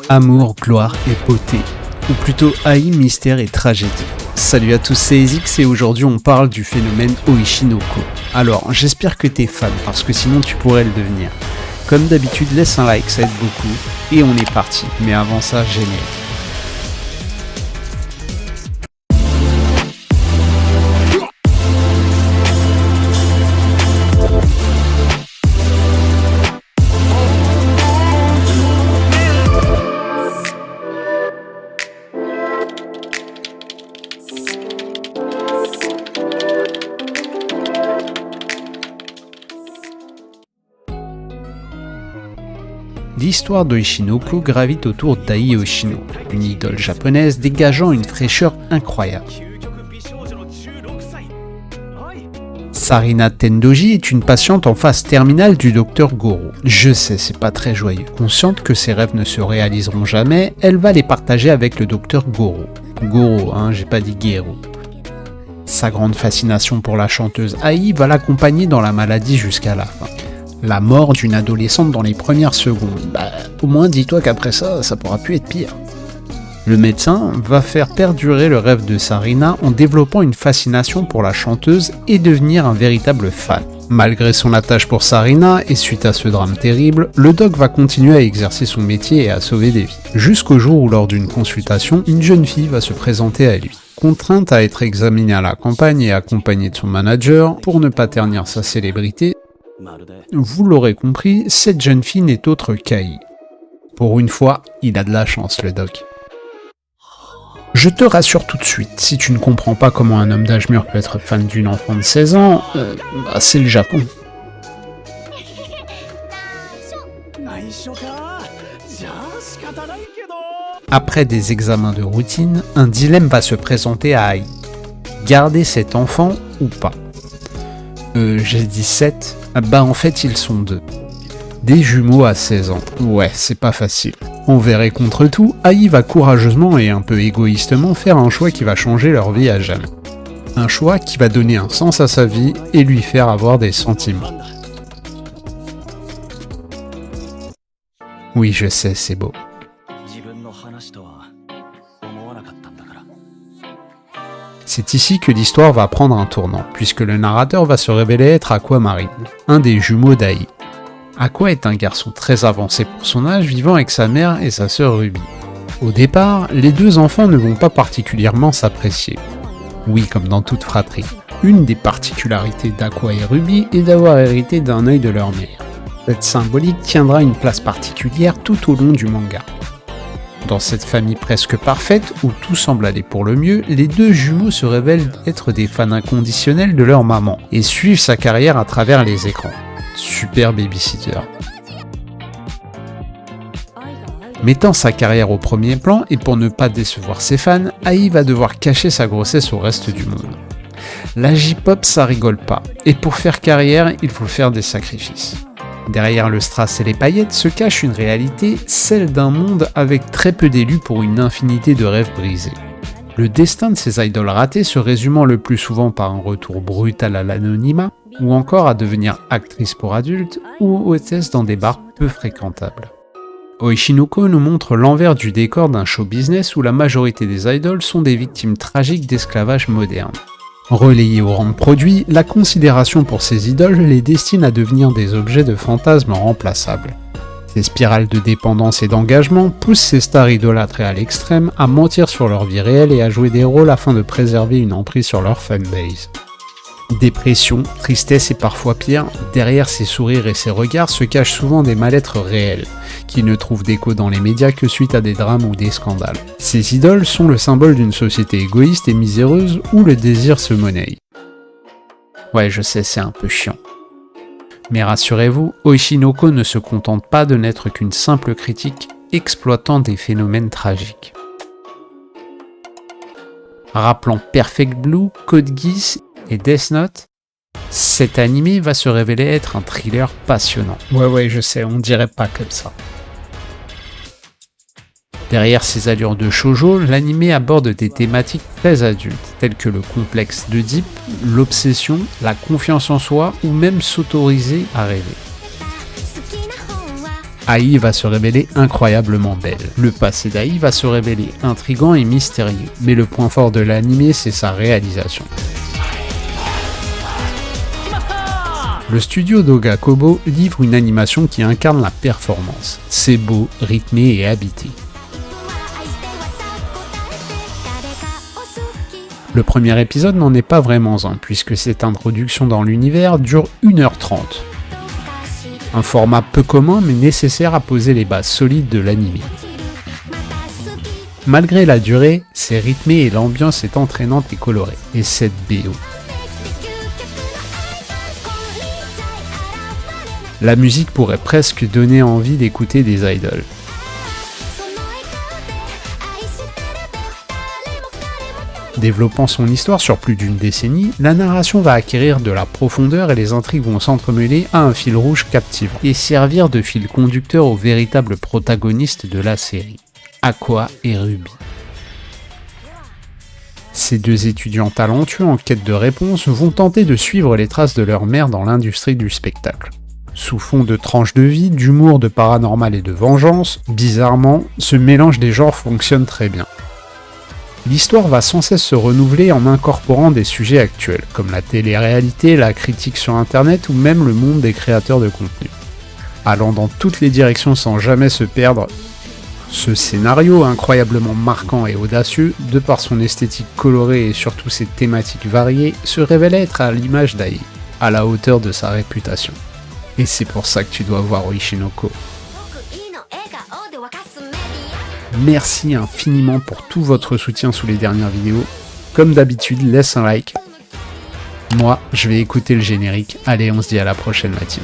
Amour, gloire et beauté, ou plutôt haï, mystère et tragédie. Salut à tous, c'est Ezix et aujourd'hui on parle du phénomène Oishinoko. Alors j'espère que t'es fan parce que sinon tu pourrais le devenir. Comme d'habitude laisse un like, ça aide beaucoup et on est parti. Mais avant ça, générique. L'histoire d'Oishinoko gravite autour d'Ai Yoshino, une idole japonaise dégageant une fraîcheur incroyable. Sarina Tendoji est une patiente en phase terminale du docteur Goro. Je sais, c'est pas très joyeux. Consciente que ses rêves ne se réaliseront jamais, elle va les partager avec le docteur Goro. Goro, j'ai pas dit Gero. Sa grande fascination pour la chanteuse Ai va l'accompagner dans la maladie jusqu'à la fin. La mort d'une adolescente dans les premières secondes. Au moins dis-toi qu'après ça pourra plus être pire. Le médecin va faire perdurer le rêve de Sarina en développant une fascination pour la chanteuse et devenir un véritable fan. Malgré son attache pour Sarina et suite à ce drame terrible, le doc va continuer à exercer son métier et à sauver des vies. Jusqu'au jour où lors d'une consultation, une jeune fille va se présenter à lui. Contrainte à être examinée à la campagne et accompagnée de son manager pour ne pas ternir sa célébrité, vous l'aurez compris, cette jeune fille n'est autre qu'Ai. Pour une fois, il a de la chance le doc. Je te rassure tout de suite, si tu ne comprends pas comment un homme d'âge mûr peut être fan d'une enfant de 16 ans, c'est le Japon. Après des examens de routine, un dilemme va se présenter à Ai. Garder cet enfant ou pas ? J'ai dit 7, en fait ils sont 2. Des jumeaux à 16 ans, ouais c'est pas facile. Envers et contre tout, Ai va courageusement et un peu égoïstement faire un choix qui va changer leur vie à jamais. Un choix qui va donner un sens à sa vie et lui faire avoir des sentiments. Oui je sais, c'est beau. C'est ici que l'histoire va prendre un tournant, puisque le narrateur va se révéler être Aquamarine, un des jumeaux d'Ai. Aqua est un garçon très avancé pour son âge, vivant avec sa mère et sa sœur Ruby. Au départ, les deux enfants ne vont pas particulièrement s'apprécier. Oui, comme dans toute fratrie. Une des particularités d'Aqua et Ruby est d'avoir hérité d'un œil de leur mère. Cette symbolique tiendra une place particulière tout au long du manga. Dans cette famille presque parfaite, où tout semble aller pour le mieux, les deux jumeaux se révèlent être des fans inconditionnels de leur maman, et suivent sa carrière à travers les écrans. Super babysitter. Mettant sa carrière au premier plan, et pour ne pas décevoir ses fans, Ai va devoir cacher sa grossesse au reste du monde. La J-pop ça rigole pas, et pour faire carrière, il faut faire des sacrifices. Derrière le strass et les paillettes se cache une réalité, celle d'un monde avec très peu d'élus pour une infinité de rêves brisés. Le destin de ces idoles ratées se résumant le plus souvent par un retour brutal à l'anonymat, ou encore à devenir actrice pour adultes ou hôtesse dans des bars peu fréquentables. Oishinoko nous montre l'envers du décor d'un show business où la majorité des idoles sont des victimes tragiques d'esclavage moderne. Relayée au rang de produit, la considération pour ces idoles les destine à devenir des objets de fantasmes remplaçables. Ces spirales de dépendance et d'engagement poussent ces stars idolâtrées à l'extrême à mentir sur leur vie réelle et à jouer des rôles afin de préserver une emprise sur leur fanbase. Dépression, tristesse et parfois pire, derrière ces sourires et ces regards se cachent souvent des mal-être réels, qui ne trouvent d'écho dans les médias que suite à des drames ou des scandales. Ces idoles sont le symbole d'une société égoïste et miséreuse où le désir se monnaie. Ouais, je sais, c'est un peu chiant. Mais rassurez-vous, Oishinoko ne se contente pas de n'être qu'une simple critique exploitant des phénomènes tragiques. Rappelant Perfect Blue, Code Geass et Death Note, cet animé va se révéler être un thriller passionnant. Ouais, je sais, on dirait pas comme ça. Derrière ses allures de shoujo, l'anime aborde des thématiques très adultes, telles que le complexe d'Oedipe, l'obsession, la confiance en soi ou même s'autoriser à rêver. Ai va se révéler incroyablement belle. Le passé d'Ai va se révéler intriguant et mystérieux, mais le point fort de l'anime, c'est sa réalisation. Le studio Doga Kobo livre une animation qui incarne la performance. C'est beau, rythmé et habité. Le premier épisode n'en est pas vraiment un, puisque cette introduction dans l'univers dure 1h30. Un format peu commun mais nécessaire à poser les bases solides de l'anime. Malgré la durée, c'est rythmé et l'ambiance est entraînante et colorée. Et cette BO. La musique pourrait presque donner envie d'écouter des idoles. Développant son histoire sur plus d'une décennie, la narration va acquérir de la profondeur et les intrigues vont s'entremêler à un fil rouge captivant et servir de fil conducteur aux véritables protagonistes de la série, Aqua et Ruby. Ces deux étudiants talentueux en quête de réponse vont tenter de suivre les traces de leur mère dans l'industrie du spectacle. Sous fond de tranches de vie, d'humour, de paranormal et de vengeance, bizarrement, ce mélange des genres fonctionne très bien. L'histoire va sans cesse se renouveler en incorporant des sujets actuels, comme la télé-réalité, la critique sur internet ou même le monde des créateurs de contenu. Allant dans toutes les directions sans jamais se perdre, ce scénario incroyablement marquant et audacieux, de par son esthétique colorée et surtout ses thématiques variées, se révèle être à l'image d'Ai, à la hauteur de sa réputation. Et c'est pour ça que tu dois voir Oishinoko. Merci infiniment pour tout votre soutien sous les dernières vidéos. Comme d'habitude, laisse un like. Moi, je vais écouter le générique. Allez, on se dit à la prochaine, la team.